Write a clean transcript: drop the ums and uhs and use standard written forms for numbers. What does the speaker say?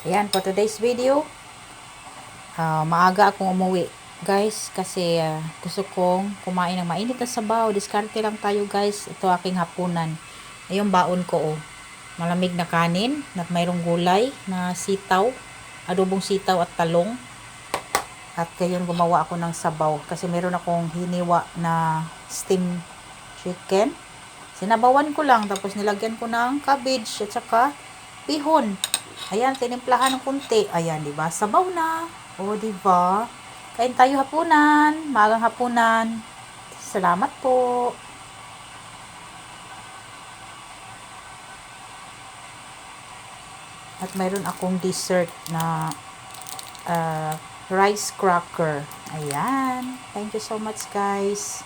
Ayan, for today's video, maaga akong umuwi. Guys, kasi gusto kong kumain ng mainit na sabaw. Diskarte lang tayo guys. Ito aking hapunan. Ayun, baon ko oh. Malamig na kanin, na mayroong gulay na sitaw, adobong sitaw at talong. At ngayon gumawa ako ng sabaw kasi meron akong hiniwa na steam chicken. Sinabawan ko lang, tapos nilagyan ko ng cabbage at saka bihon. Ayan, tinimplahan ng kunti. Ayan, di ba? Sabaw na. O, di ba? Kain tayo hapunan. Maagang hapunan. Salamat po. At mayroon akong dessert na rice cracker. Ayan. Thank you so much, guys.